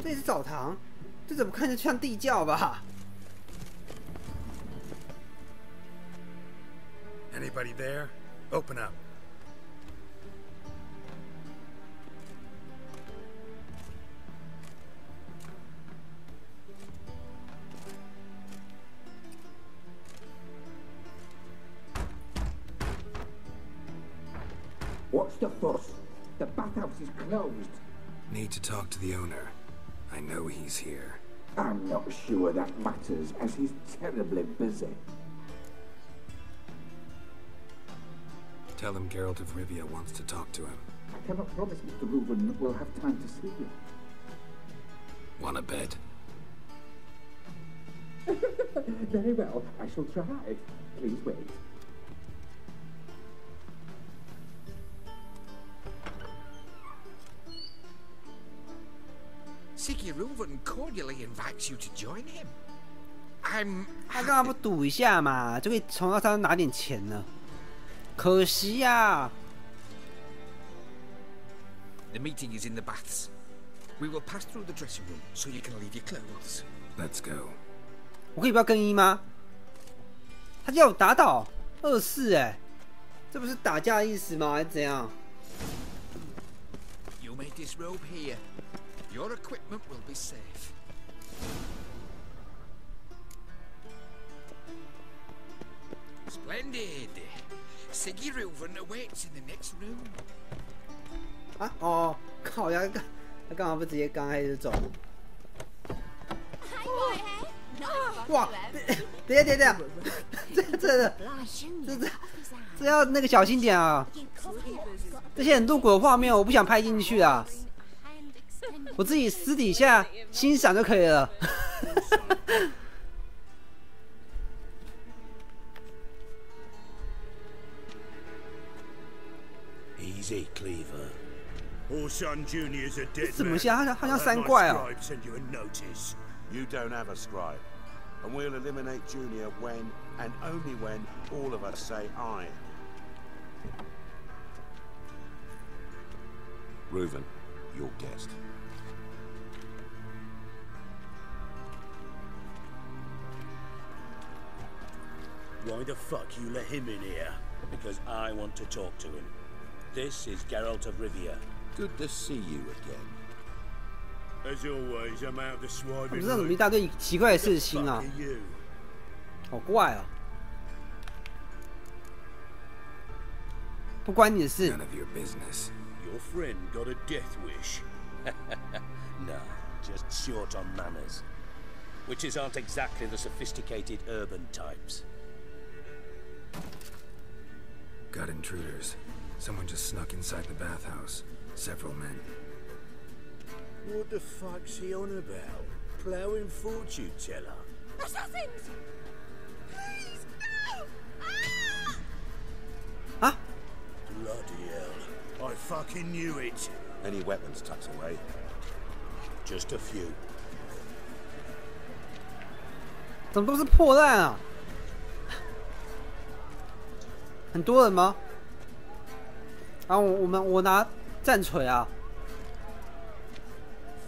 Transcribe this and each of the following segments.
这里是澡堂，这怎么看着像地窖吧 Anybody there? Open up. What's the fuss? The bathhouse is closed. Need to talk to the owner. I know he's here. I'm not sure that matters, as he's terribly busy. Tell him Geralt of Rivia wants to talk to him. I cannot promise Mr. Reuben will have time to see you. Want a bed? Very well, I shall try. Please wait. Siggy Reuben cordially invites you to join him. 他干嘛不赌一下嘛，就可以从他身上拿点钱呢？可惜呀。The meeting is in the baths. We will pass through the dressing room, so you can leave your clothes. Let's go. 我可以不要更衣吗？他叫我打倒二世，哎，这不是打架的意思吗？还是怎样？ You may disrobe here. Your equipment will be safe. Splendid. Siggy Reuben awaits in the next room. 啊哦，靠呀！他干嘛不直接刚开始走？哇！等一下，这要那个小心点啊！这些很露骨的画面，我不想拍进去啊。我自己私底下欣赏就可以了。Easy, Cleaver. 怎么像他像三怪哦。 You don't have a scribe, and we'll eliminate Junior when and only when all of us say aye. Reuven, your guest. Why the fuck you let him in here? Because I want to talk to him. This is Geralt of Rivia. Good to see you again. As always, I'm out the swiping. 我知道怎么一大堆奇怪的事情啊，好怪哦。不关你的事。 None of your business. Your friend got a death wish. No, just short on manners. Witches aren't exactly the sophisticated urban types. Got intruders. Someone just snuck inside the bathhouse. Several men. What the fuck's he on about? Plowing fortune teller? Assassins! Please, no! Ah! Bloody hell. I fucking knew it. Any weapons tucked away? Just a few. 怎么都是破烂啊？很多人吗？然后我拿战锤啊。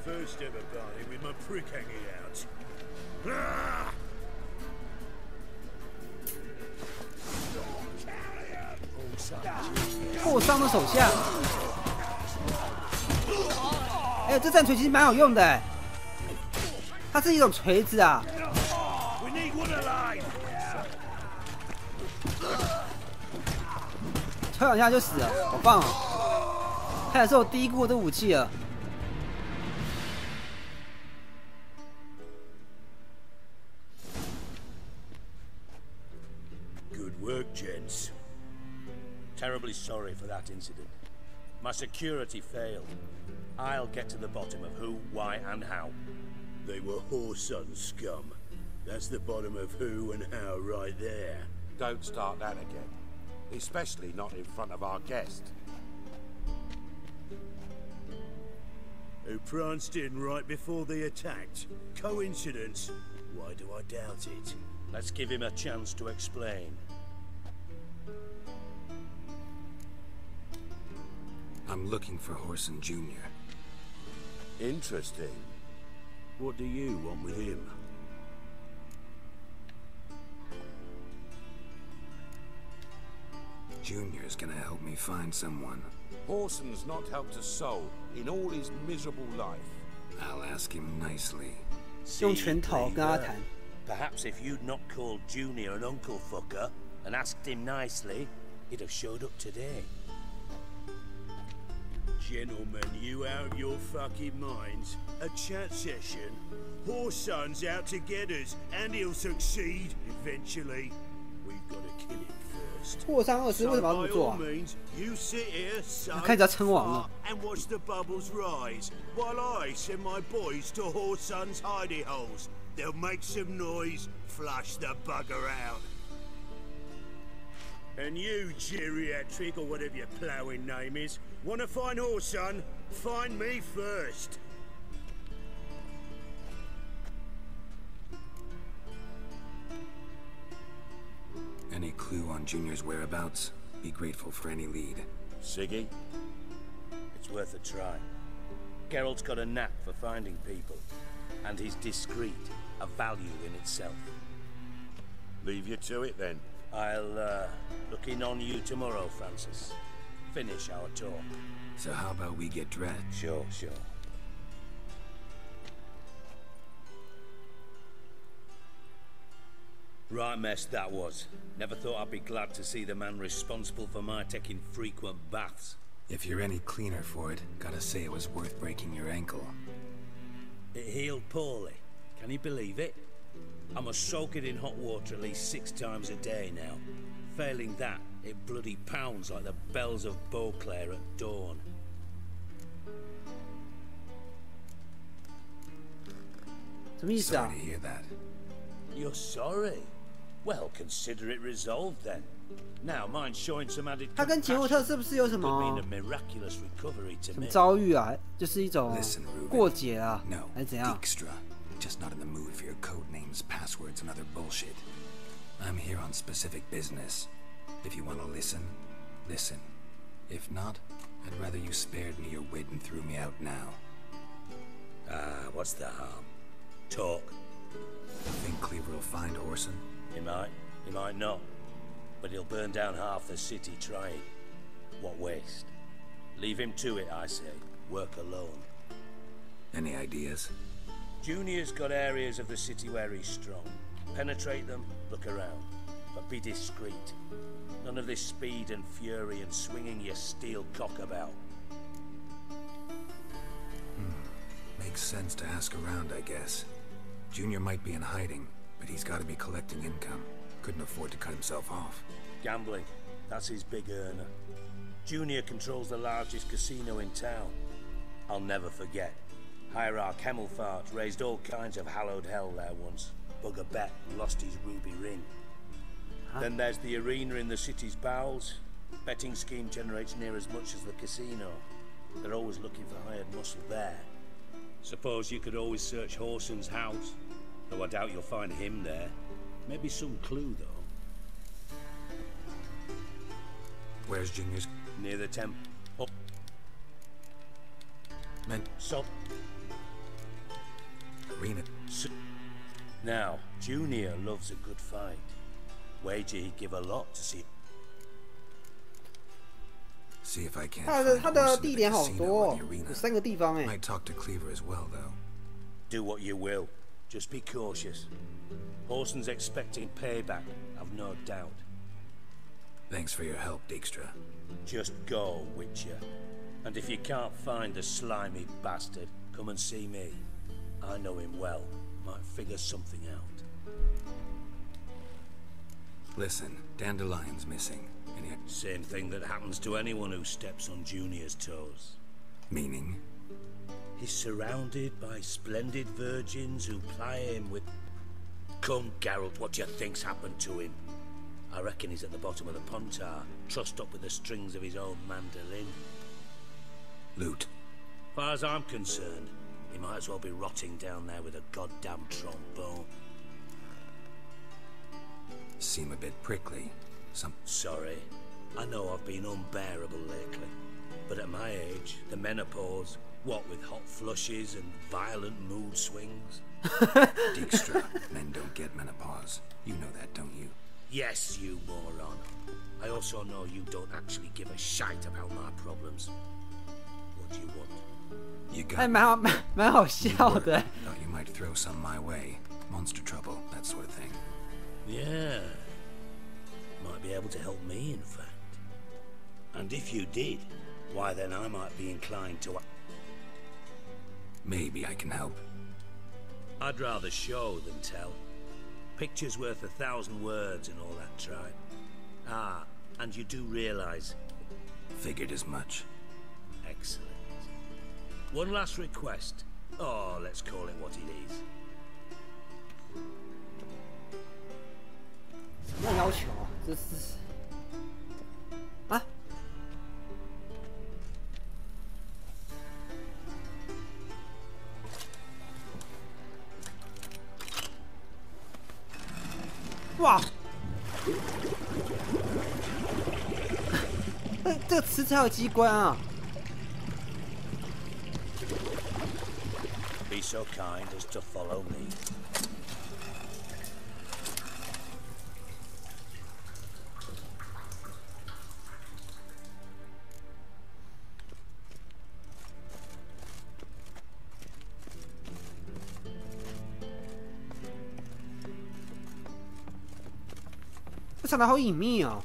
First ever party with my prick hanging out. Ah! 破伤的手下。哎，这战锤其实蛮好用的哎，它是一种锤子啊。 We need one alive. 敲两下就死了，好棒哦！看来是我低估我的武器了。 Good work, gents. Terribly sorry for that incident. My security failed. I'll get to the bottom of who, why, and how. They were whoreson scum. That's the bottom of who and how right there. Don't start that again. Especially not in front of our guest. Who pranced in right before they attacked. Coincidence? Why do I doubt it? Let's give him a chance to explain. I'm looking for Horson Jr. Interesting. What do you want with him? Junior's gonna help me find someone. Horson's not helped a soul in all his miserable life. I'll ask him nicely. 用拳头跟他谈。 Perhaps if you'd not called Junior an uncle fucker and asked him nicely, he'd have showed up today. Gentlemen, you out of your fucking minds? A chat session? Horson's out to get us, and he'll succeed eventually. We've got to kill him first. 霍桑20为什么要这么 So by 做 all 啊？ means, you sit here, so 开始要称王了。 and watch the bubbles rise, while I send my boys to Horson's hidey holes. They'll make some noise, flush the bugger out. And you, geriatric, or whatever your ploughing name is, want to find Horson? Find me first. Any clue on Junior's whereabouts? Be grateful for any lead. Siggy? It's worth a try. Geralt's got a knack for finding people, and he's discreet, a value in itself. Leave you to it then. I'll look in on you tomorrow, Francis. Finish our talk. So how about we get dressed? Sure, sure. Right mess that was. Never thought I'd be glad to see the man responsible for my taking frequent baths. If you're any cleaner for it, gotta say it was worth breaking your ankle. It healed poorly. Can you believe it? I must soak it in hot water at least 6 times a day now. Failing that, it bloody pounds like the bells of Beauclair at dawn. Sorry to hear that. You're sorry? Well, consider it resolved then. Now, mind showing some added 他跟杰洛特是不是有什 could 么 mean a miraculous recovery to 什么 me. 遭遇啊？就是一种 Listen, Ruben. 过节啊， No, 还是怎样？ Dijkstra. Just not in the mood for your code names, passwords, and other bullshit. I'm here on specific business. If you want to listen, listen. If not, I'd rather you spared me your wit and threw me out now. Ah, what's the harm? Talk. Think Cleaver will find Orson? He might not. But he'll burn down half the city trying. What waste? Leave him to it, I say. Work alone. Any ideas? Junior's got areas of the city where he's strong. Penetrate them, look around. But be discreet. None of this speed and fury and swinging your steel cock about. Makes sense to ask around, I guess. Junior might be in hiding, but he's got to be collecting income. Couldn't afford to cut himself off. Gambling. That's his big earner. Junior controls the largest casino in town. I'll never forget. Hierarch Hemmelfart raised all kinds of hallowed hell there once. Bugger bet and lost his ruby ring. Then there's the arena in the city's bowels. Betting scheme generates near as much as the casino. They're always looking for hired muscle there. Suppose you could always search Horson's house. Though I doubt you'll find him there. Maybe some clue, though. Where's Junior's? Near the temple. Up. Men. So. Arena. Now, Junior loves a good fight. Wager he'd give a lot to see. See if I can 他的 find 他的 Orson 地 at 点 the 好 casino 多 or 哦 the，arena. 有3个地方哎。 Might talk to Cleaver as well, though. Do what you will. Just be cautious. Horson's expecting payback, I've no doubt. Thanks for your help, Dijkstra. Just go, Witcher. And if you can't find the slimy bastard, come and see me. I know him well. Might figure something out. Listen, Dandelion's missing. Any Same thing that happens to anyone who steps on Junior's toes. meaning? He's surrounded by splendid virgins who ply him with... Come, Geralt, what do you think's happened to him? I reckon he's at the bottom of the Pontar, trussed up with the strings of his own mandolin. Loot. Far as I'm concerned, he might as well be rotting down there with a goddamn trombone. Seem a bit prickly. Sorry, I know I've been unbearable lately, but at my age, the menopause, What with hot flushes and violent mood swings? Dijkstra, men don't get menopause. You know that, don't you? Yes, you moron. I also know you don't actually give a shite about my problems. What do you want? You 还 got 蛮好笑的。 Thought you might throw some my way. Monster trouble, that sort of thing. Yeah. Might be able to help me, in fact. And if you did, why then I might be inclined to... Maybe I can help. I'd rather show than tell. Picture's worth 1,000 words and all that tripe. Ah, and you do realize... Figured as much. Excellent. One last request. Oh, let's call it what it is. 什么要求啊？这是啊？哇！这个池子还有机关啊！ Be so kind as to follow me. 这场的好隐秘哦。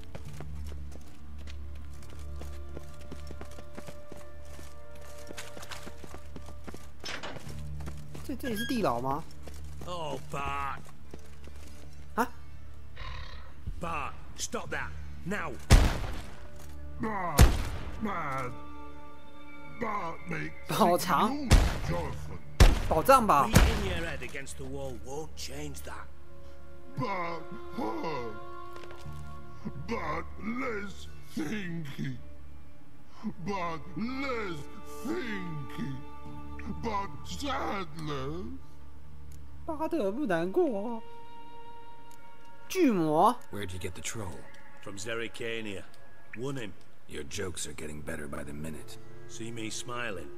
这里是地牢吗？ Oh, Bart. 啊？ Bart, stop that. Now. Bart, man. Bart makes 好长， Jonathan. 宝藏吧？ Beating your head against the wall won't change that. Bart hurt. Bart less thinky. Bart less thinky. Bart sadler. 巴德不难过。巨魔， Where'd you get the troll? From Zerrikania. Won him. Your jokes are getting better by the minute. See me smiling?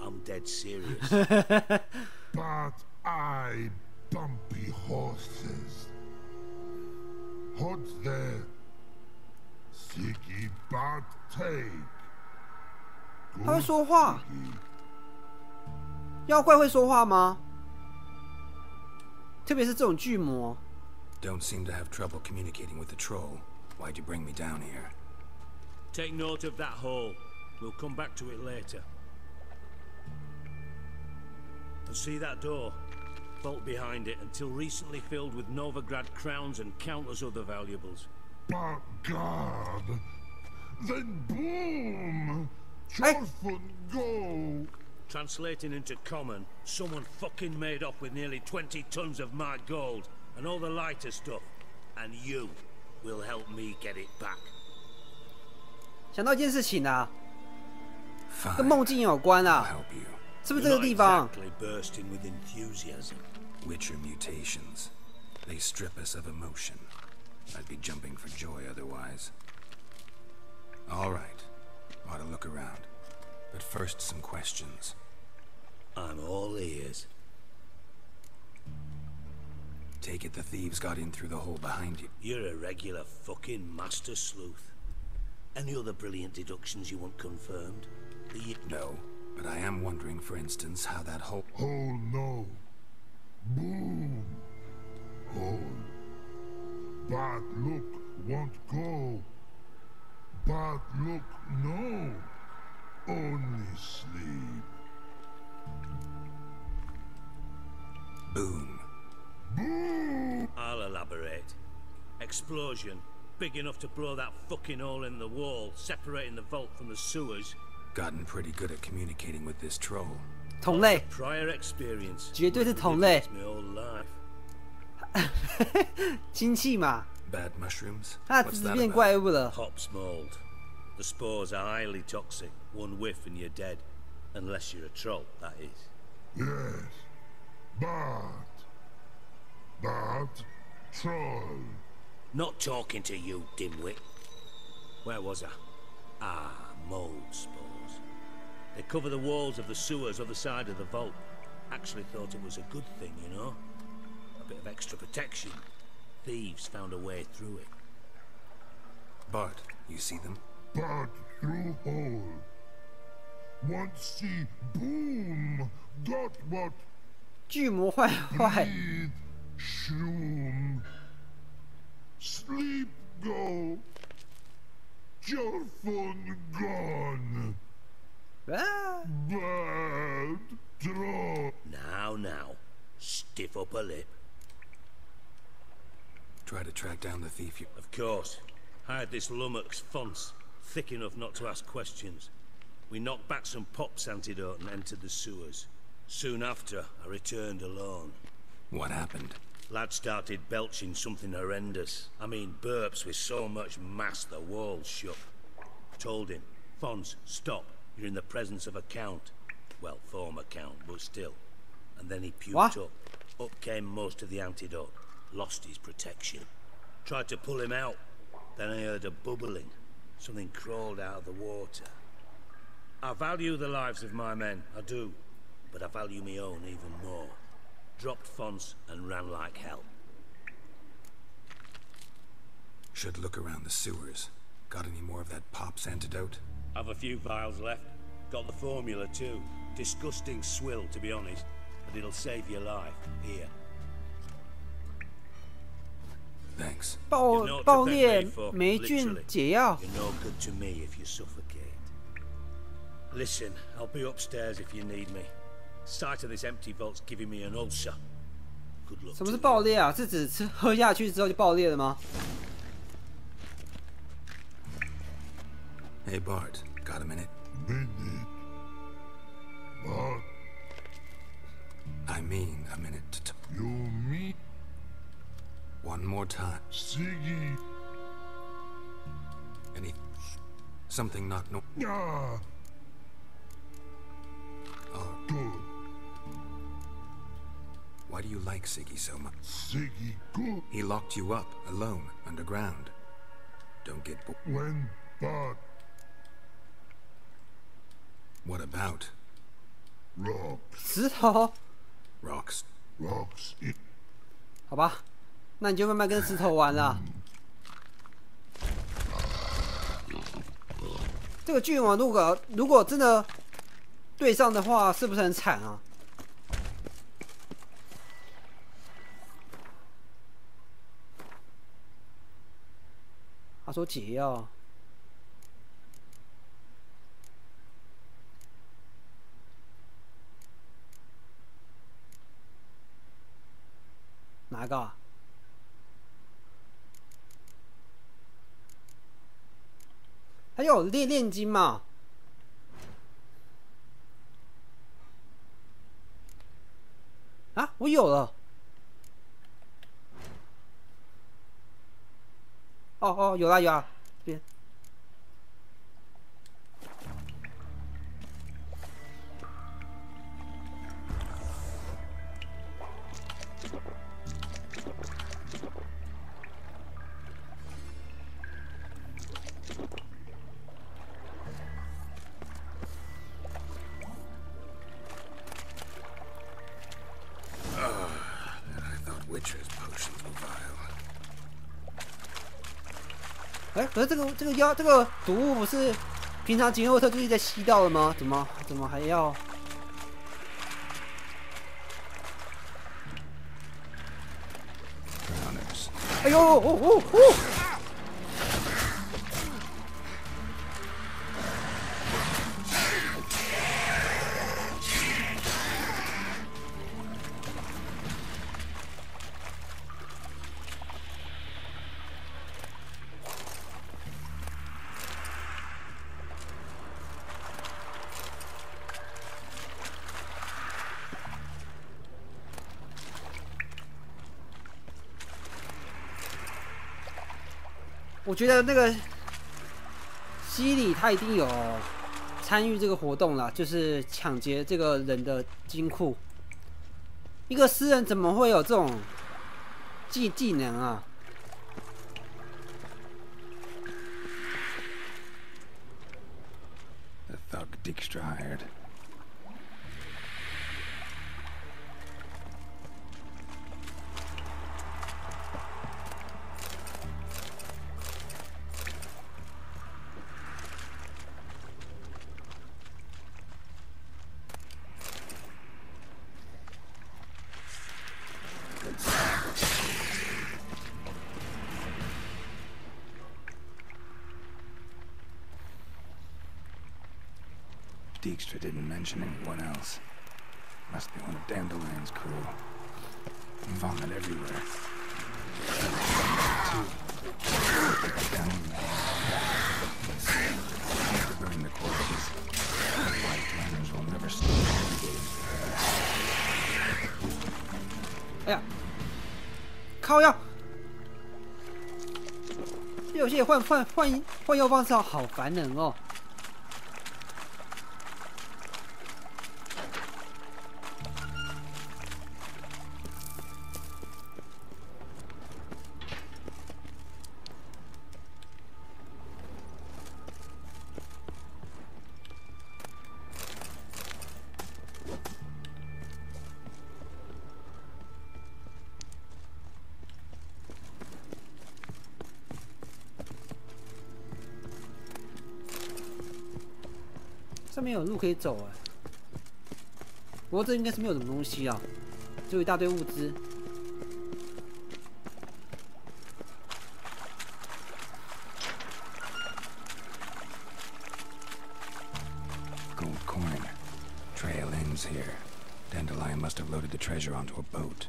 I'm dead serious. Bart eyed bumpy horses. What's there? Siggy Bart take. 他会说话。妖怪会说话吗？特别是这种巨魔。 Don't seem to have trouble communicating with the troll. Why'd you bring me down here? Take note of that hole. We'll come back to it later. And see that door? Vault behind it, until recently filled with Novigrad crowns and countless other valuables. Bart guard. Then boom! Hey. Jonathan go! Translating into common, someone fucking made off with nearly 20 tons of my gold and all the lighter stuff, and you will help me get it back. 想到一件事情啊， Fine. 跟梦境有关 I'll 啊， help you. 是不是 You're 这个 not 地方？ exactly bursting with enthusiasm. Witcher mutations. They strip us of emotion. I'd be jumping for joy otherwise. All right. Ought to look around. But first, some questions. I'm all ears. Take it the thieves got in through the hole behind you. You're a regular fucking master sleuth. Any other brilliant deductions you want confirmed? No, but I am wondering, for instance, how that hole... Oh no. Boom. Hole. Bart look won't go. Bart look no. Only sleep. Boom. Boom. I'll elaborate. Explosion. Big enough to blow that fucking hole in the wall, separating the vault from the sewers. Gotten pretty good at communicating with this troll. 同类， Prior experience. 绝对是同类， My whole life. 亲戚嘛， Bad mushrooms? 他 What's 只 that 变 about? 怪物了。 Hops mold. The spores are highly toxic. One whiff and you're dead. Unless you're a troll, that is. Yes. Bart. Bart. Troll. Not talking to you, dimwit. Where was I? Ah, mold spores. They Cover the walls of the sewers other side of the vault. Actually thought it was a good thing, you know? A bit of extra protection. Thieves found a way through it. Bart, you see them? But through hole. What see boom? Got what? 巨魔坏坏。 Breathe, shroom. Sleep go. Jelfun gone. Ah. Bad draw. Now. Stiff upper lip. Try to track down the thief you... Of course. Hired this lummox Fonce, thick enough not to ask questions. We knocked back some pop's antidote and entered the sewers. Soon after, I returned alone. What happened? Lad started belching something horrendous. I mean, burps with so much mass the walls shook. Told him, Fonz, stop. You're in the presence of a count. Well, former count, but still. And then he puked What? up. Up came most of the antidote. Lost his protection. Tried to pull him out. Then I heard a bubbling. Something crawled out of the water. I value the lives of my men, I do. But I value my own even more. Dropped Fonz and ran like hell. Should look around the sewers. Got any more of that pop's antidote? Have a few vials left. Got the formula too. Disgusting swill, to be honest. But it'll save your life. Here. Thanks. 爆裂霉菌解药。 You're no good to me if you suffocate. Listen, I'll be upstairs if you need me. Sight of this empty vault's giving me an ulcer. Good luck. 什么是爆裂啊？是指喝下去之后就爆裂了吗？ Hey Bart, got a minute? Minute. But I mean a minute to you meet One more time. Siggy. Something not no... Ah. Oh. Good. Why do you like Siggy so much? Siggy good. He locked you up, alone, underground. Don't get When but What about? rocks. 石头。 Rocks. Rocks it. 好吧，那你就慢慢跟石头玩啦。这个巨魔如果真的对上的话，是不是很惨啊？他说解药。哪个啊？还有炼金嘛？啊，我有了。哦，有啦有啦，这边。Witcher's potions were vile. 哎，可是这个毒物不是平常杰洛特就一直在吸到了吗？怎么还要？哎呦哦！我觉得那个希里他一定有参与这个活动啦，就是抢劫这个人的金库。一个诗人怎么会有这种技能啊？ The thug Dijkstra hired. Dijkstra didn't mention anyone else. Must be one of Dandelion's crew. Vomit everywhere. Burn the corpses. White runners will never stop. 哎呀，靠腰！这游戏换药方式好烦人哦。上面有路可以走哎，不过这应该是没有什么东西啊，只有一大堆物资。Gold coin. Trail ends here. Dandelion must have loaded the treasure onto a boat.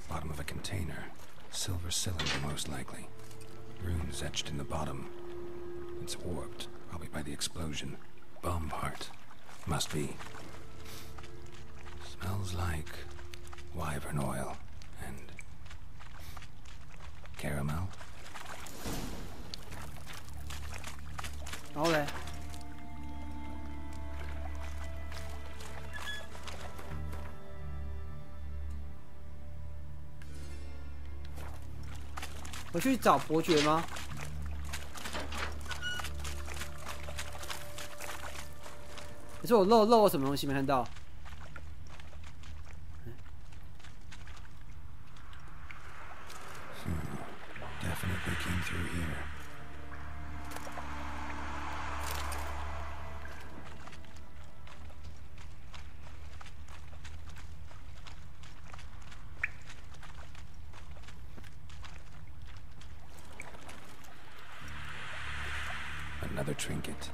Bottom of a container. Silver cylinder, most likely. Runes etched in the bottom. It's warped, probably by the explosion. Bomb part. Must be. Smells like wyvern oil and caramel. 然后嘞，我去找伯爵吗？可是我漏了什么东西没看到？ Definitely came through here. Another trinket.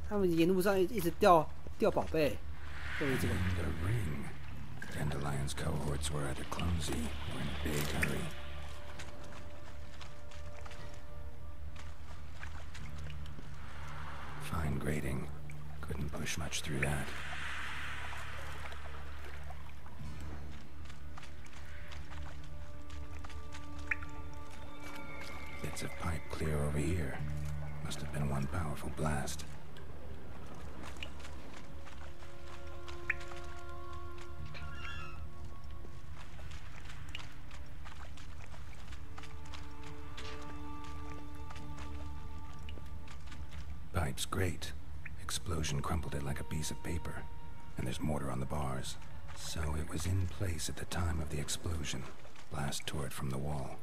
他们沿路上一直掉宝贝，对这个。 And a ring. Dandelion's cohorts were either clumsy or in a big hurry. Fine grading. Couldn't push much through that. Bits of pipe clear over here. Must have been one powerful blast. Pipe's great. Explosion crumpled it like a piece of paper. And there's mortar on the bars. So it was in place at the time of the explosion. Blast tore it from the wall.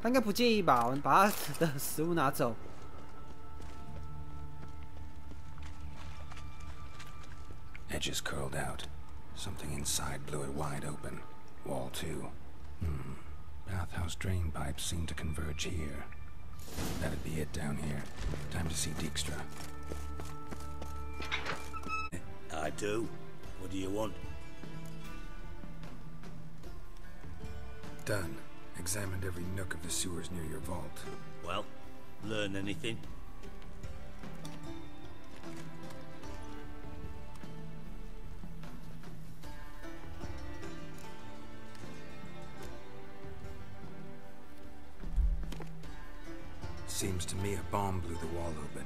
他应该不介意吧？我们把他的食物拿走。 Edges curled out. Something inside blew it wide open. Wall too. Bathhouse drain pipes seem to converge here. That'd be it down here. Time to see Dijkstra. I do. What do you want? Done. Examined every nook of the sewers near your vault. Well, learn anything? Seems to me a bomb blew the wall open.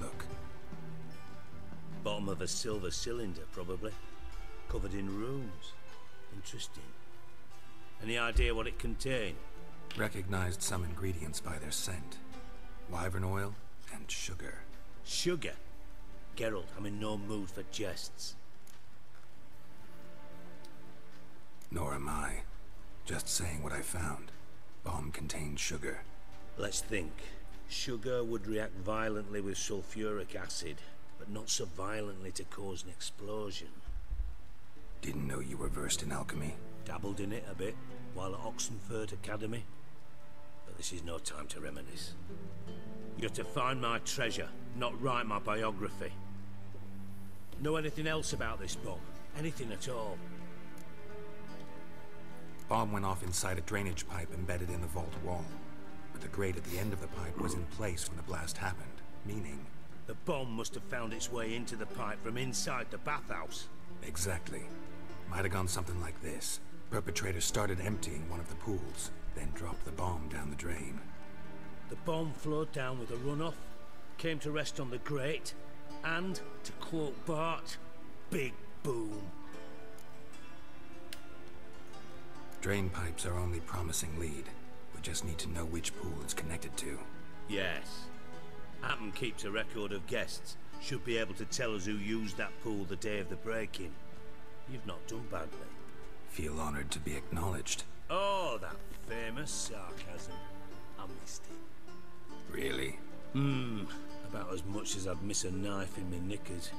Look. Bottom of a silver cylinder, probably. Covered in runes. Interesting. Any idea what it contained? Recognized some ingredients by their scent. Wyvern oil and sugar. Sugar? Geralt, I'm in no mood for jests. Nor am I. Just saying what I found. Bomb contained sugar. Let's think. Sugar would react violently with sulfuric acid, but not so violently to cause an explosion. Didn't know you were versed in alchemy. Dabbled in it a bit while at Oxenford Academy. But this is no time to reminisce. You're to find my treasure, not write my biography. Know anything else about this bomb? Anything at all? Bomb went off inside a drainage pipe embedded in the vault wall. But the grate at the end of the pipe was in place when the blast happened, meaning... The bomb must have found its way into the pipe from inside the bathhouse. Exactly. Might have gone something like this. Perpetrator started emptying one of the pools, then dropped the bomb down the drain. The bomb flowed down with a runoff, came to rest on the grate, and, to quote Bart, big boom. Drain pipes are only promising lead. We just need to know which pool it's connected to. Yes. Hammond keeps a record of guests. Should be able to tell us who used that pool the day of the break-in. You've not done badly. Feel honored to be acknowledged. Oh, that famous sarcasm. I missed it. Really? About as much as I'd miss a knife in my knickers.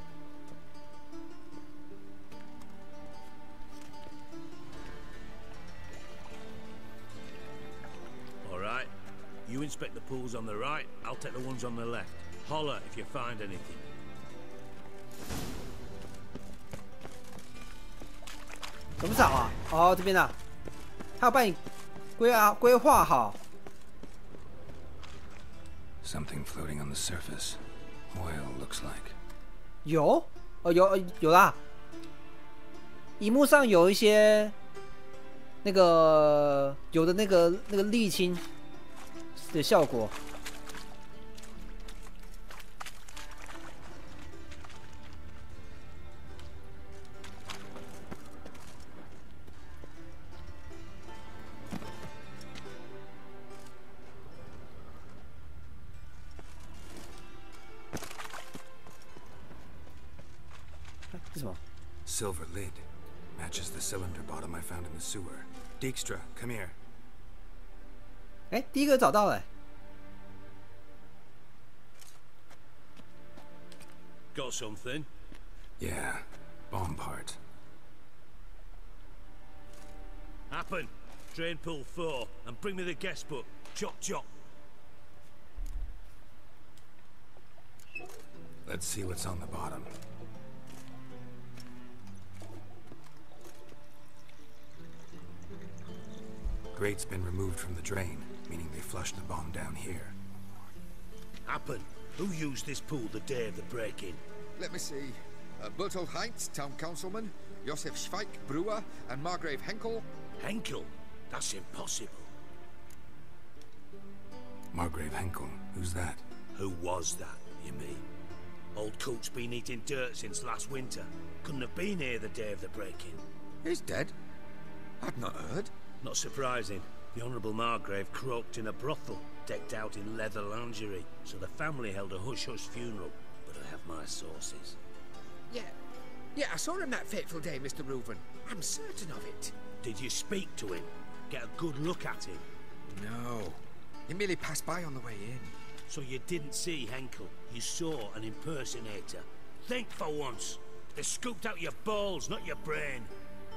All right. You inspect the pools on the right, I'll take the ones on the left. Holler if you find anything. 怎么找啊？哦，这边的，他要帮你规划好。Something floating on the surface. Oil looks like. 有，有啦。荧幕上有一些那个有的那个沥青的效果。这什么 Silver lid. Matches the cylinder bottom I found in the sewer. Dijkstra, come here. 哎，第一个找到了。Got something? Yeah, bomb part. Happen. Drain pool 4 and bring me the guest book. Chop chop. Let's see what's on the bottom. Grate's been removed from the drain, meaning they flushed the bomb down here. Happen. Who used this pool the day of the break-in? Let me see. Bertolt Heinz, town councilman, Josef Schweik, brewer, and Margrave Henkel. Henkel? That's impossible. Margrave Henkel, who's that? Who was that, you mean? Old coot's been eating dirt since last winter. Couldn't have been here the day of the break-in. He's dead? I'd not heard. Not surprising. The Honourable Margrave croaked in a brothel, decked out in leather lingerie, so the family held a hush-hush funeral. But I have my sources. Yeah, I saw him that fateful day, Mr. Reuven. I'm certain of it. Did you speak to him? Get a good look at him? No. He merely passed by on the way in. So you didn't see Henkel? You saw an impersonator? Think for once. They scooped out your balls, not your brain.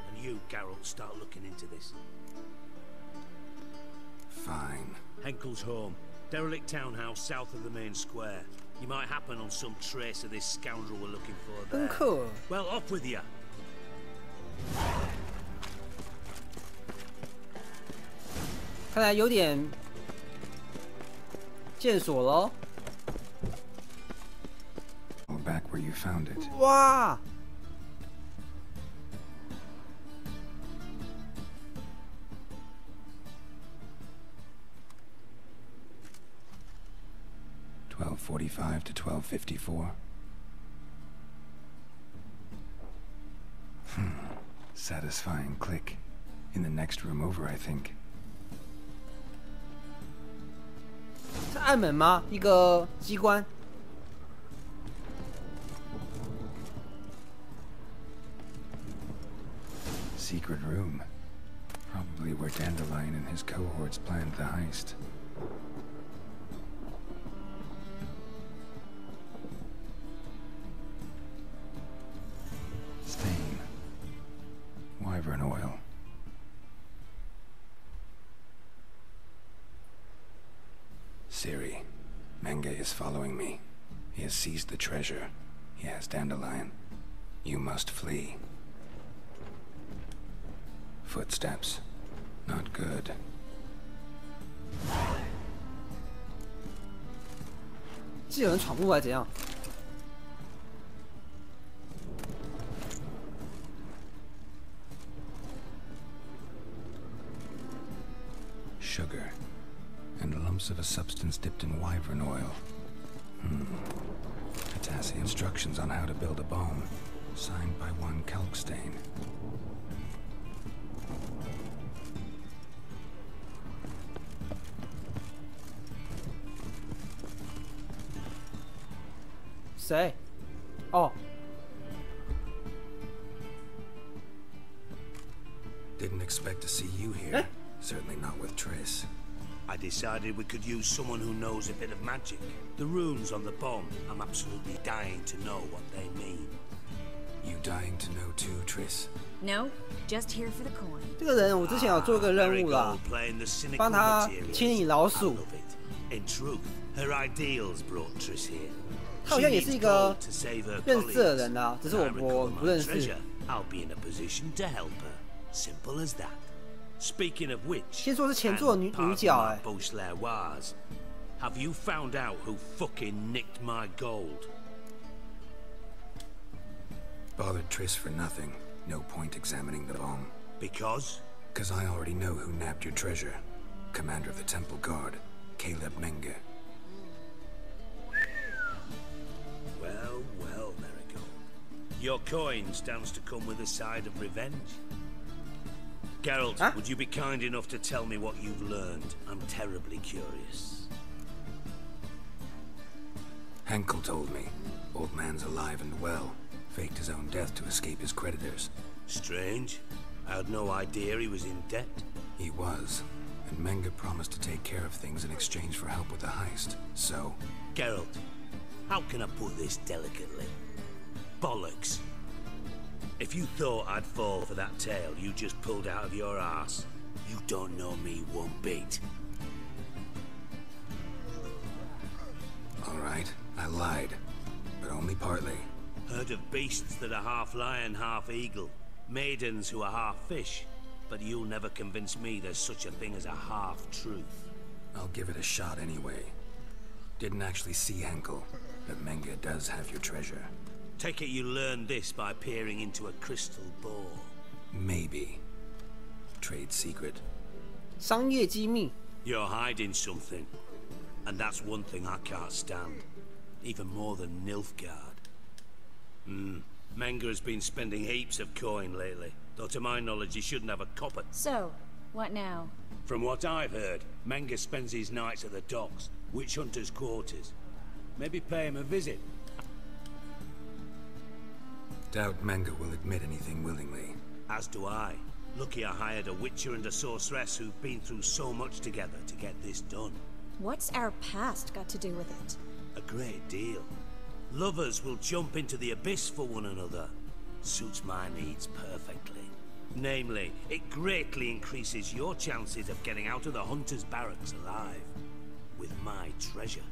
And you, Geralt, start looking into this. Fine. Henkel's home. Derelict townhouse south of the main square. You might happen on some trace of this scoundrel we're looking for there. Cool. Well, off with you. 看来有点线索咯。 Back where you found it. 哇！ 1245 to 1254. Satisfying click. In the next room over, I think. 是暗门吗？一个机关。Secret room. Probably where Dandelion and his cohorts planned the heist. Stain. Wyvern oil. Siri, Menge is following me. He has seized the treasure. He has Dandelion. You must flee. Footsteps. Not good. 是有人闯入来怎样？ Sugar. And lumps of a substance dipped in wyvern oil. Potassium. Instructions on how to build a bomb. Signed by one Kalkstain. Say. Oh. Didn't expect to see you here. Eh? Certainly not with Triss. I decided we could use someone who knows a bit of magic. The runes on the bomb, I'm absolutely dying to know what they mean. You dying to know too, Triss? No, just here for the coin. 这个人我之前有做一个任务啦，帮他清理老鼠。 In truth, her ideals brought Triss here. 他好像也是一个认识的人啦，只是我不认识。 I'll be in a position to help her. Simple as that. Speaking of which, 先说是前作的女角哎。 Have you found out who fucking nicked my gold? Bothered Triss for nothing. No point examining the bomb. Because? Because I already know who nabbed your treasure. Commander of the Temple Guard, Caleb Menge. Well, well, Marigold. Your coin stands to come with a side of revenge. Geralt, would you be kind enough to tell me what you've learned? I'm terribly curious. Henkel told me. Old man's alive and well. Faked his own death to escape his creditors. Strange. I had no idea he was in debt. He was. And Menge promised to take care of things in exchange for help with the heist. So... Geralt, how can I put this delicately? Bollocks. If you thought I'd fall for that tale you just pulled out of your arse, you don't know me one bit. All right, I lied. But only partly. Heard of beasts that are half lion, half eagle. Maidens who are half fish. But you'll never convince me there's such a thing as a half-truth. I'll give it a shot anyway. Didn't actually see Henkel, but Menge does have your treasure. Take it you learned this by peering into a crystal ball. Maybe. Trade secret. 商业机密。 You're hiding something. And that's one thing I can't stand. Even more than Nilfgaard. Menge has been spending heaps of coin lately. Though to my knowledge he shouldn't have a copper. So, what now? From what I've heard, Menge spends his nights at the docks. Witch hunters' quarters. Maybe pay him a visit. Doubt Menge will admit anything willingly. As do I. Lucky I hired a witcher and a sorceress who've been through so much together to get this done. What's our past got to do with it? A great deal. Lovers will jump into the abyss for one another. Suits my needs perfectly. Namely, it greatly increases your chances of getting out of the hunter's barracks alive. With my treasure.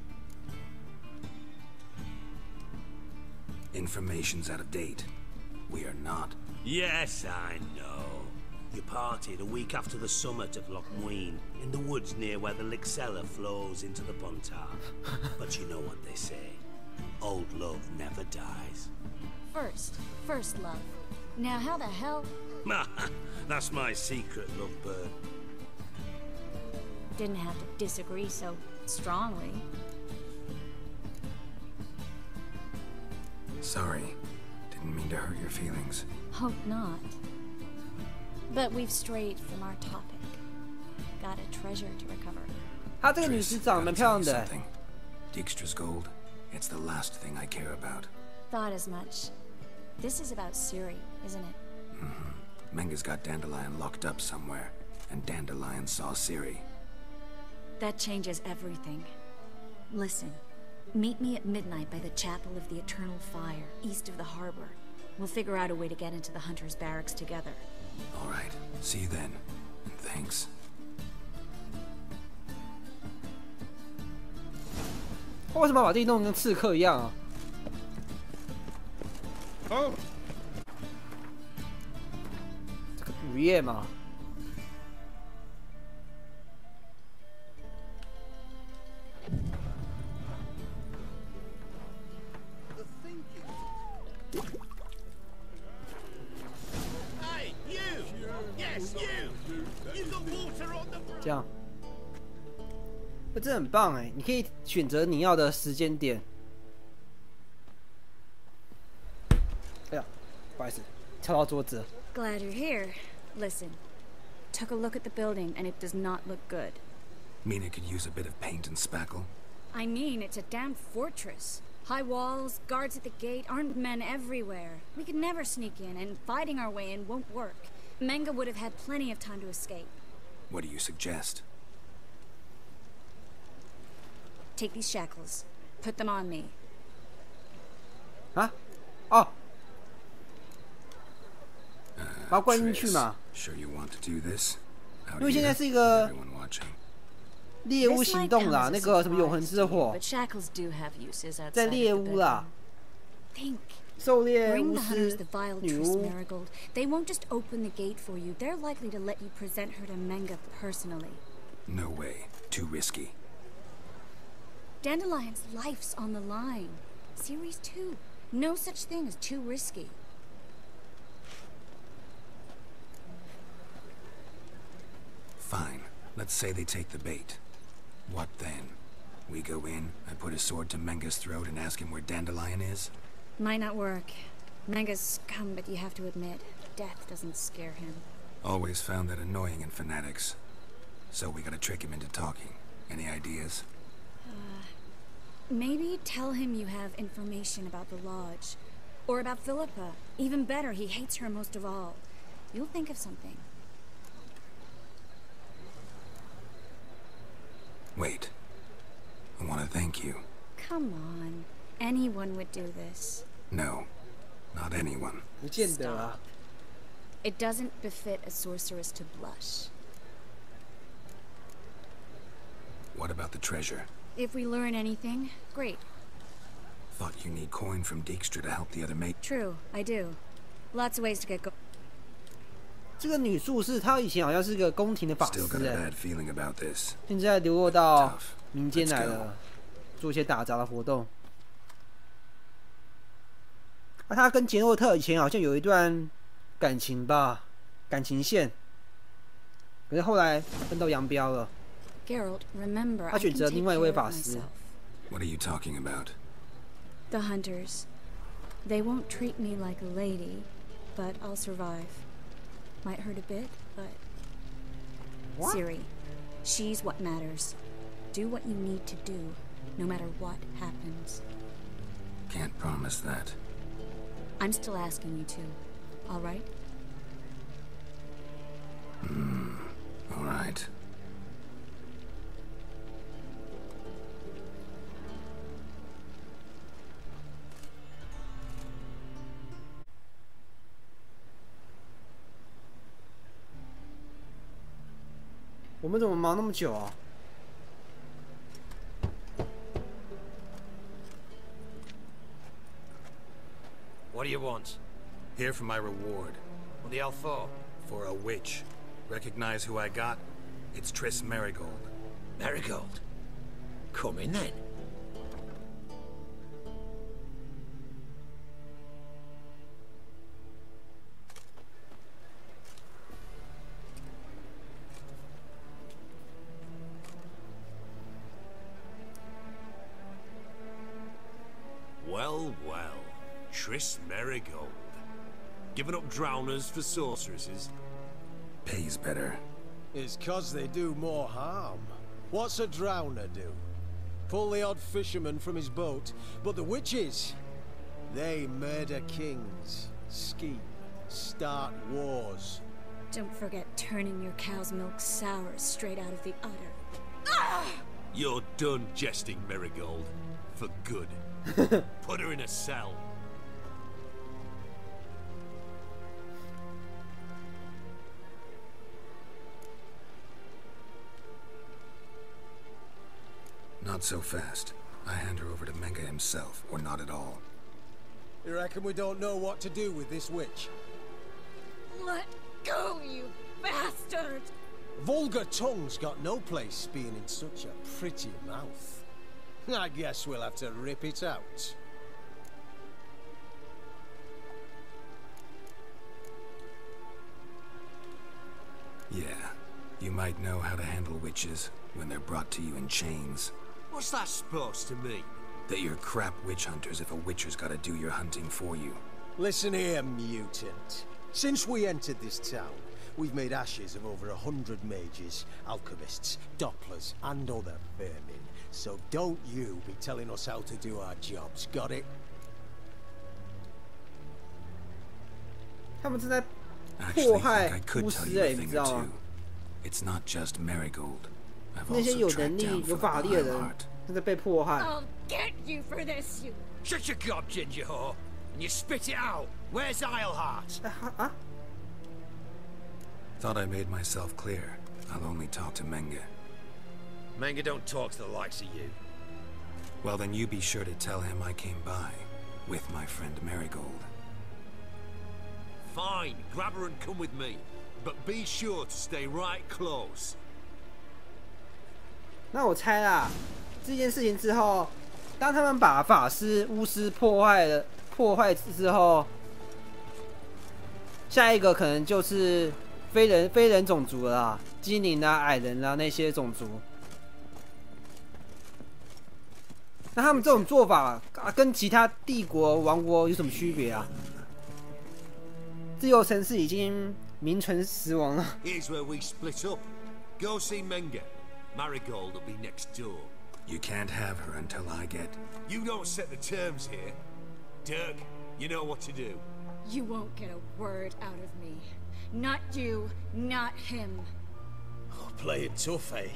Information's out of date. We are not. Yes, I know. You partied a week after the summit of Loch Muin, in the woods near where the Lixella flows into the Buntar. But you know what they say. Old love never dies. First love. Now how the hell? That's my secret, lovebird. Didn't have to disagree so strongly. Sorry. Didn't mean to hurt your feelings. Hope not. But we've strayed from our topic. Got a treasure to recover. 她这个女士长得蛮漂亮的。Dijkstra's gold. It's the last thing I care about. Thought as much. This is about Ciri, isn't it? Mm-hmm. Menga's got Dandelion locked up somewhere, and Dandelion saw Ciri. That changes everything. Listen, meet me at midnight by the Chapel of the Eternal Fire, east of the harbor. We'll figure out a way to get into the Hunter's barracks together. All right. See you then. And thanks. 为什么把自己弄得跟刺客一样啊？哦，这个午夜嘛。这样，这很棒哎！你可以选择你要的时间点。哎呀，不好意思，跳到桌子。Glad you're here. Listen, took a look at the building and it does not look good. Mean it could use a bit of paint and spackle? I mean, it's a damn fortress. High walls, guards at the gate, armed men everywhere. We could never sneak in, and fighting our way in won't work. Menga would have had plenty of time to escape. What do you suggest? Take these shackles. Put them on me. 啊？哦，把它关进去嘛。 Sure you want to do this? 因为现在是一个猎巫行动啦，那个什么永恒之火，在猎巫啦。狩猎巫师女巫。They won't just open the gate for you. They're likely to let you present her to Menga personally. No way. Too risky. Dandelion's life's on the line. Series 2. No such thing as too risky. Fine. Let's say they take the bait. What then? We go in, I put a sword to Menga's throat and ask him where Dandelion is? Might not work. Menga's scum, but you have to admit, death doesn't scare him. Always found that annoying in fanatics. So we gotta trick him into talking. Any ideas? Maybe tell him you have information about the Lodge. Or about Philippa. Even better, he hates her most of all. You'll think of something. Wait. I want to thank you. Come on. Anyone would do this. No. Not anyone. Stop. It doesn't befit a sorceress to blush. What about the treasure? If we learn anything, great. Thought you need coin from Dijkstra to help the other mate. True, I do. Lots of ways to get go. 这个女术士，她以前好像是个宫廷的法师 bad feeling about this. 现在流落到民间来了，做一些打杂的活动。她跟杰洛特以前好像有一段感情吧，感情线，可是后来分道扬镳了。Geralt, remember, 他选择另外一位法师。What are you talking about? The Hunters. They won't treat me like a lady, but I'll survive. Might hurt a bit, but... What? Ciri, she's what matters. Do what you need to do, no matter what happens. Can't promise that. I'm still asking you to, all right? All right.我们怎么忙那么久啊？ What do you want? Here for my reward. What the hell for? For a witch. Recognize who I got? It's Triss Merigold. Merigold? Come in then. Well, well. Triss Merigold. Giving up drowners for sorceresses. Pays better. It's 'cause they do more harm. What's a drowner do? Pull the odd fisherman from his boat, but the witches, they murder kings, scheme, start wars. Don't forget turning your cow's milk sour straight out of the udder. You're done jesting, Merigold. For good. Put her in a cell. Not so fast. I hand her over to Menga himself, or not at all. You reckon we don't know what to do with this witch? Let go, you bastard! Vulgar tongue's got no place being in such a pretty mouth. I guess we'll have to rip it out. Yeah, you might know how to handle witches when they're brought to you in chains. What's that supposed to mean? That you're crap witch hunters if a witcher's gotta do your hunting for you. Listen here, mutant. Since we entered this town, we've made ashes of over 100 mages, alchemists, dopplers, and other vermin. So don't you be telling us how to do our jobs, got it? 他们正在迫害 I could 巫 tell 师 you a 你 thing 知 or 道吗？ two. It's not just Merigold. I've 那些 also 有 tracked 能力、 down 有 from 法力的 the 人 Heart. 正在被迫害。 I'll get you for this, you... Shut your gob, ginger whore, and you spit it out. Where's Isleheart? Thought I made myself clear. I'll only talk to Menga. Menga don't talk to the likes of you. Well, then you be sure to tell him I came by with my friend Merigold. Fine, grab her and come with me. But be sure to stay right close. 那我猜啦，这件事情之后，当他们把法师、巫师破坏之后，下一个可能就是非人种族了啦，精灵啊、矮人啊那些种族。那他们这种做法跟其他帝国王国有什么区别啊？自由城市已经名存实亡了。 Here's where we split up. Go see Menga. Marigold will be next door. You can't have her until I get... You don't set the terms here. Dirk, you know what to do. You won't get a word out of me. Not you, not him. Oh, playing tough, eh?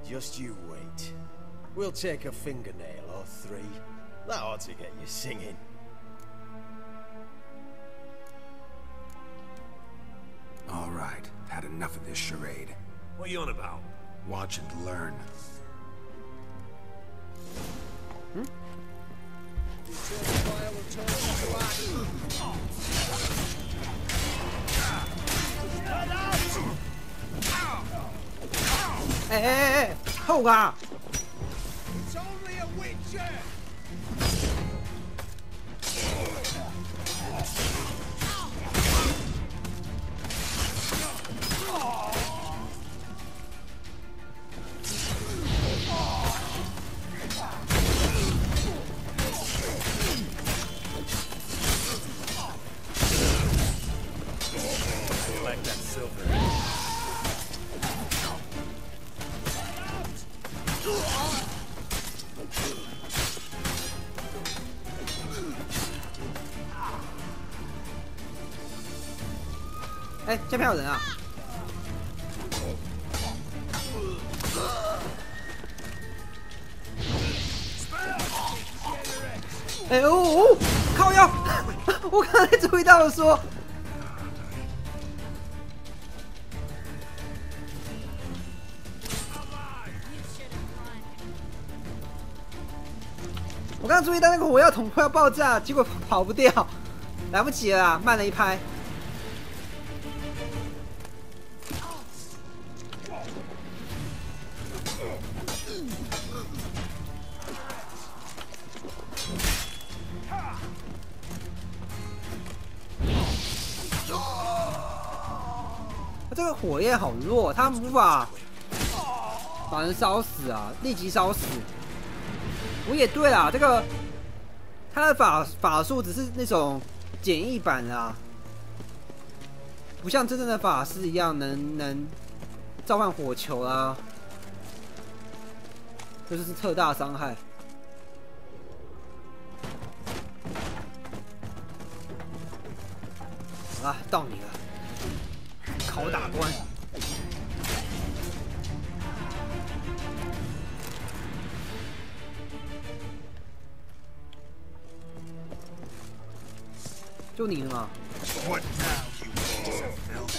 Just you wait. We'll take a fingernail or three. That ought to get you singing. All right, had enough of this charade. What are you on about? Watch and learn. Hey, 后个啊！ It's only a witcher! I like that silver. 哎，这边有人啊！哎哦，靠腰！我刚才注意到了说，我刚刚注意到那个火药桶快要爆炸，结果跑不掉，来不及了啦，慢了一拍。 这个火焰好弱，他无法把人烧死啊，立即烧死。我也对啦，这个他的法术只是那种简易版啦，不像真正的法师一样能召唤火球啦，这就是特大伤害。好啦，到你了，拷打关。就你了嘛。What now, you filth?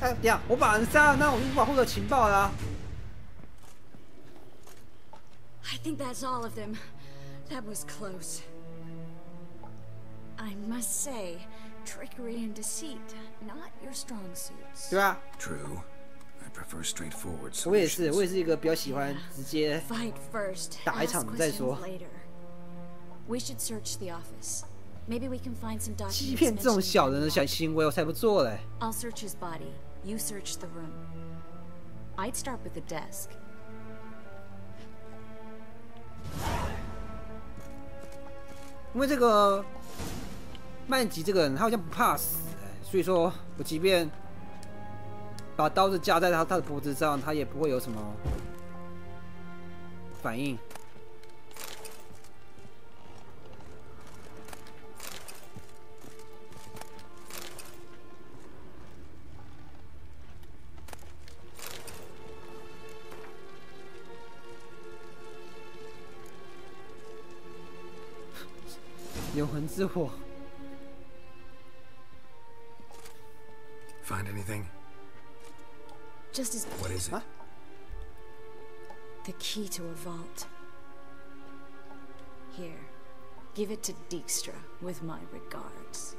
哎，等下，我把人杀了，那我就无法获得情报啦。I think that's all of them. That was close. I must say, trickery and deceit, not your strong suits. 对吧 True. I prefer straightforward 我也是 solutions. 一个比较喜欢直接 Fight first. 打一场 ask 再说。 questions later. We should search the office. Maybe we can find some 欺 documents 骗这种 mentioning 小人的 their 小 life. 行为，我才不做嘞。 I'll search his body. You search the room. I'd start with the desk. 因为这个曼吉这个人，他好像不怕死，所以说我即便把刀子架在他的脖子上，他也不会有什么反应。永恒之火。 Find anything? Just as What is it? the key to a vault. Here, give it to Dijkstra with my regards.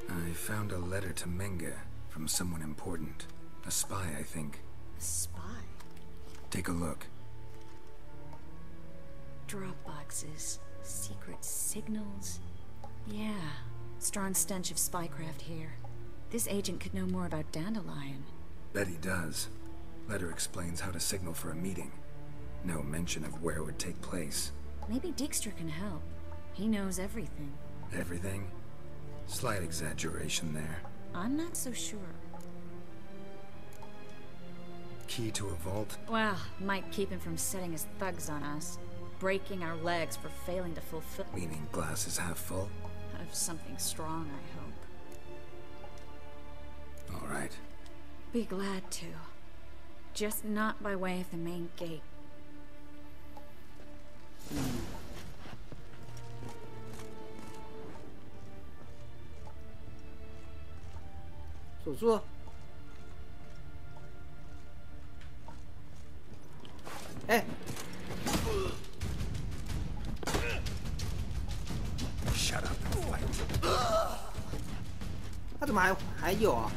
I found a letter to Menga from someone important. A spy, I think. A spy? Take a look. Drop boxes, secret signals. Yeah, strong stench of spycraft here. This agent could know more about Dandelion. Bet he does. Letter explains how to signal for a meeting. No mention of where it would take place. Maybe Dijkstra can help. He knows everything. Everything? Slight exaggeration there. I'm not so sure. Key to a vault? Well, might keep him from setting his thugs on us. Breaking our legs for failing to fulfill... Meaning glass is half full? Of something strong, I hope. All right. Be glad to. Just not by way of the main gate. 锁住。哎。 Shut up and fight. 他怎么还有啊？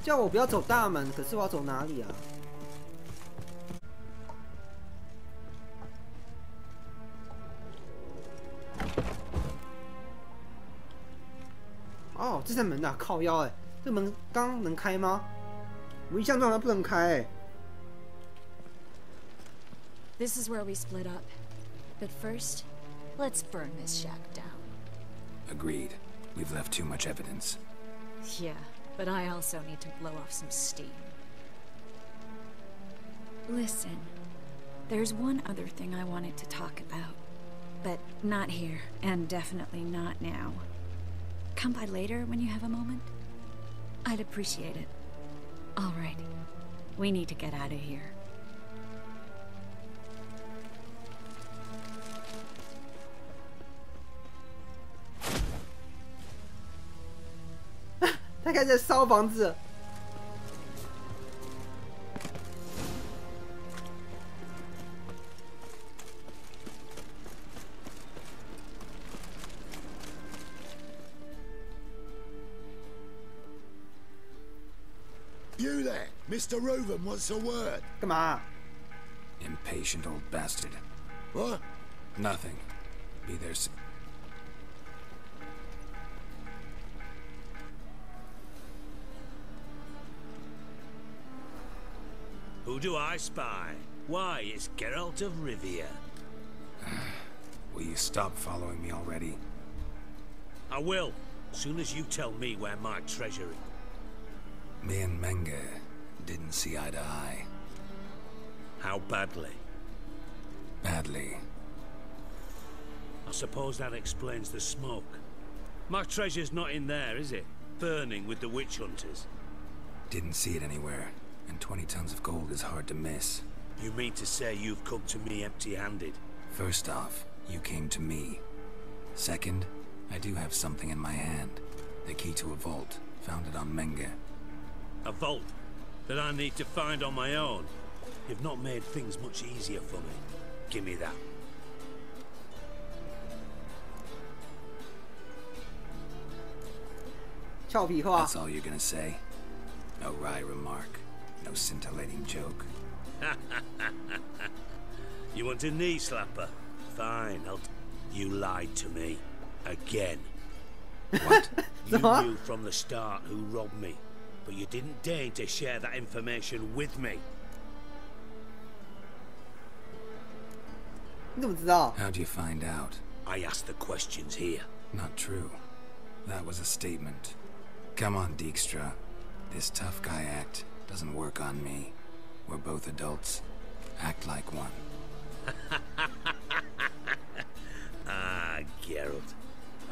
叫我不要走大门，可是我要走哪里啊？哦，这扇门啊，靠腰哎！这门刚能开吗？我印象中它不能开哎。This is where we split up. But first, let's burn this shack down. Agreed. We've left too much evidence. Yeah, but I also need to blow off some steam. Listen, there's one other thing I wanted to talk about. But not here, and definitely not now. Come by later when you have a moment? I'd appreciate it. All right. We need to get out of here. 他开始烧房子。You there, Mr. Reuven wants a word. 干嘛？ Impatient old bastard. What? Nothing. Be there soon. Who do I spy? Why, it's Geralt of Rivia. Will you stop following me already? I will, soon as you tell me where my treasure is. Me and Menge didn't see eye to eye. How badly? Badly. I suppose that explains the smoke. My treasure's not in there, is it? Burning with the witch hunters. Didn't see it anywhere, and 20 tons of gold is hard to miss. You mean to say you've come to me empty-handed? First off, you came to me. Second, I do have something in my hand. The key to a vault, founded on Menge. A vault that I need to find on my own? You've not made things much easier for me. Give me that. That's all you're gonna say? No wry remark, no scintillating joke. You want a knee slapper? Fine, You lied to me. Again. What? You knew from the start who robbed me, but you didn't deign to share that information with me. 你怎么知道？ How'd you find out? I asked the questions here. Not true. That was a statement. Come on, Dijkstra. This tough guy act doesn't work on me. We're both adults. Act like one. Ah, Geralt.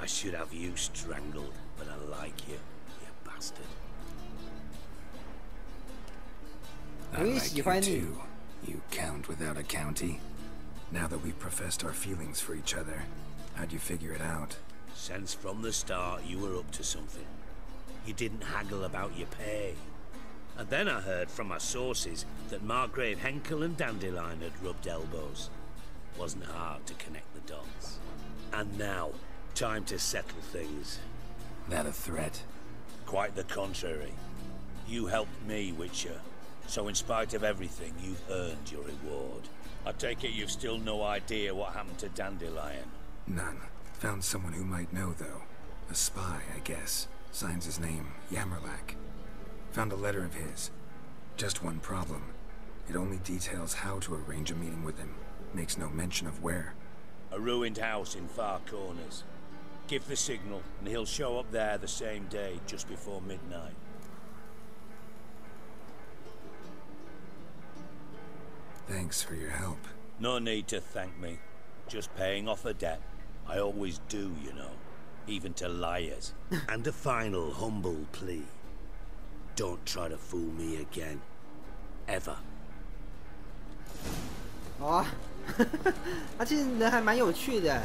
I should have you strangled, but I like you, you bastard. I like you too, you count without a county. Now that we've professed our feelings for each other, how'd you figure it out? Since from the start you were up to something. You didn't haggle about your pay. And then I heard from my sources that Margrave Henkel and Dandelion had rubbed elbows. Wasn't hard to connect the dots. And now, time to settle things. That a threat? Quite the contrary. You helped me, Witcher. So in spite of everything, you've earned your reward. I take it you've still no idea what happened to Dandelion? None. Found someone who might know, though. A spy, I guess. Signs his name, Yammerlack. Found a letter of his. Just one problem. It only details how to arrange a meeting with him. Makes no mention of where. A ruined house in Far Corners. Give the signal, and he'll show up there the same day, just before midnight. Thanks for your help. No need to thank me. Just paying off a debt. I always do, you know. Even to liars. And a final humble plea. Don't try to fool me again. Ever. 好啊，他其实人还蛮有趣的。